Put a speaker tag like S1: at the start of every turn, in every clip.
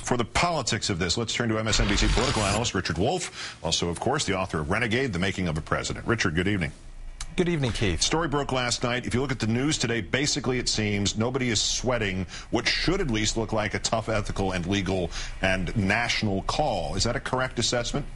S1: For the politics of this, let's turn to MSNBC political analyst Richard Wolff, also, of course, the author of Renegade, The Making of a President. Richard, good evening.
S2: Good evening, Keith.
S1: Story broke last night. If you look at the news today, basically it seems nobody is sweating what should at least look like a tough ethical and legal and national call. Is that a correct assessment?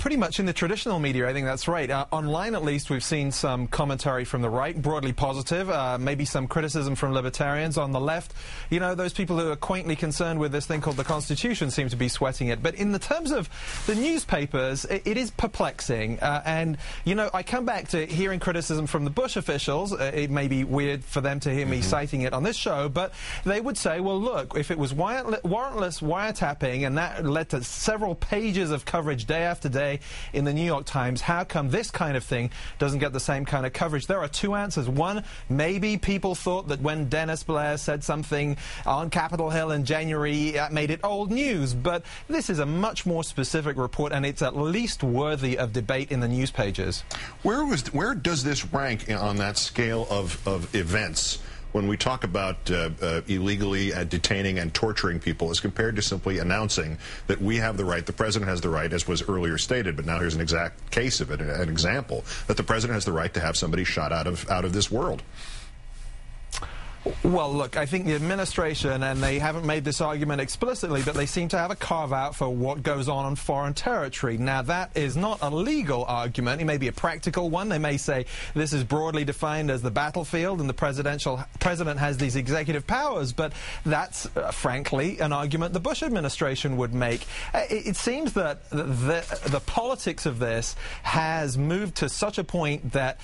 S2: Pretty much in the traditional media, I think that's right. Online, at least, we've seen some commentary from the right, broadly positive, maybe some criticism from libertarians. On the left, you know, those people who are quaintly concerned with this thing called the Constitution seem to be sweating it. But in the terms of the newspapers, it is perplexing. And, you know, I come back to hearing criticism from the Bush officials. It may be weird for them to hear me citing it on this show, but they would say, well, look, if it was warrantless wiretapping and that led to several pages of coverage day after day in the New York Times, how come this kind of thing doesn't get the same kind of coverage? There are two answers. One, maybe people thought that when Dennis Blair said something on Capitol Hill in January, that made it old news. But this is a much more specific report, and it's at least worthy of debate in the news pages.
S1: Where does this rank on that scale of events when we talk about illegally detaining and torturing people as compared to simply announcing that we have the right, the president has the right, as was earlier stated, but now here's an exact case of it, an example, that the president has the right to have somebody shot out of this world?
S2: Well, look, I think the administration, and they haven't made this argument explicitly, but they seem to have a carve-out for what goes on foreign territory. Now, that is not a legal argument. It may be a practical one. They may say this is broadly defined as the battlefield and the president has these executive powers, but that's, frankly, an argument the Bush administration would make. It seems that the politics of this has moved to such a point that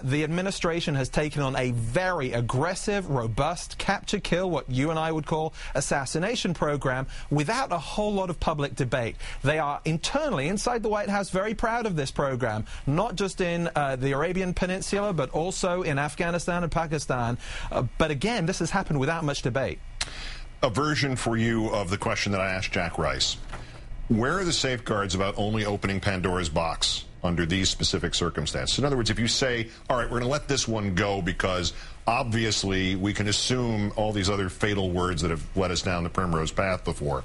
S2: the administration has taken on a very aggressive, robust capture-kill, what you and I would call assassination program, without a whole lot of public debate. They are internally, inside the White House, very proud of this program, not just in the Arabian Peninsula, but also in Afghanistan and Pakistan. But again, this has happened without much debate.
S1: A version for you of the question that I asked Jack Rice. Where are the safeguards about only opening Pandora's box under these specific circumstances? In other words, if you say, all right, we're going to let this one go because obviously we can assume all these other fatal words that have led us down the primrose path before,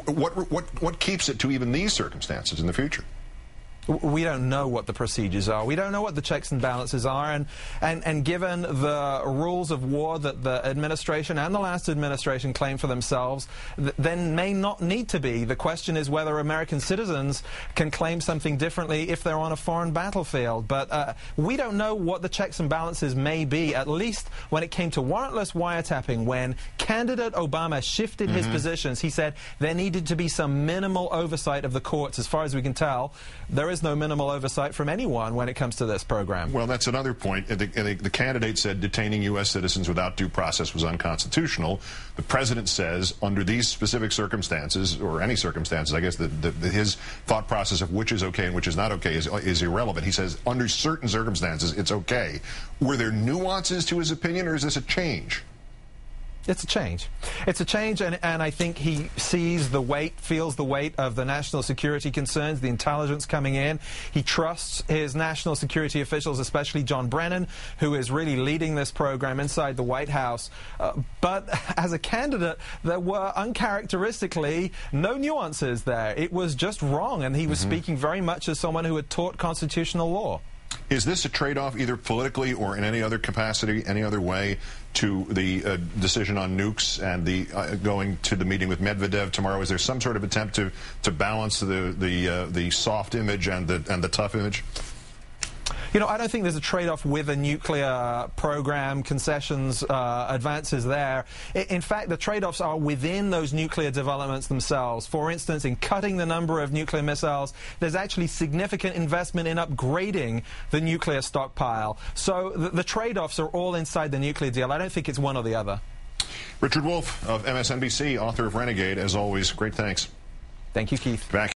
S1: what keeps it to even these circumstances in the future?
S2: We don't know what the procedures are. We don't know what the checks and balances are. And given the rules of war that the administration and the last administration claim for themselves, then may not need to be. The question is whether American citizens can claim something differently if they're on a foreign battlefield. But we don't know what the checks and balances may be, at least when it came to warrantless wiretapping. When candidate Obama shifted his positions, he said there needed to be some minimal oversight of the courts. As far as we can tell, there is no minimal oversight from anyone when it comes to this program.
S1: Well, that's another point. The candidate said detaining U.S. citizens without due process was unconstitutional. The president says under these specific circumstances, or any circumstances, I guess his thought process of which is okay and which is not okay is irrelevant. He says under certain circumstances it's okay. Were there nuances to his opinion, or is this a change?
S2: It's a change. It's a change, and I think he sees the weight, feels the weight of the national security concerns, the intelligence coming in. He trusts his national security officials, especially John Brennan, who is really leading this program inside the White House. But as a candidate, there were uncharacteristically no nuances there. It was just wrong, and he was speaking very much as someone who had taught constitutional law.
S1: Is this a trade-off, either politically or in any other capacity, any other way, to the decision on nukes and the going to the meeting with Medvedev tomorrow? Is there some sort of attempt to balance the soft image and the tough image?
S2: You know, I don't think there's a trade-off with a nuclear program, concessions, advances there. In fact, the trade-offs are within those nuclear developments themselves. For instance, in cutting the number of nuclear missiles, there's actually significant investment in upgrading the nuclear stockpile. So the trade-offs are all inside the nuclear deal. I don't think it's one or the other.
S1: Richard Wolff of MSNBC, author of Renegade, as always, great thanks.
S2: Thank you, Keith.
S1: Back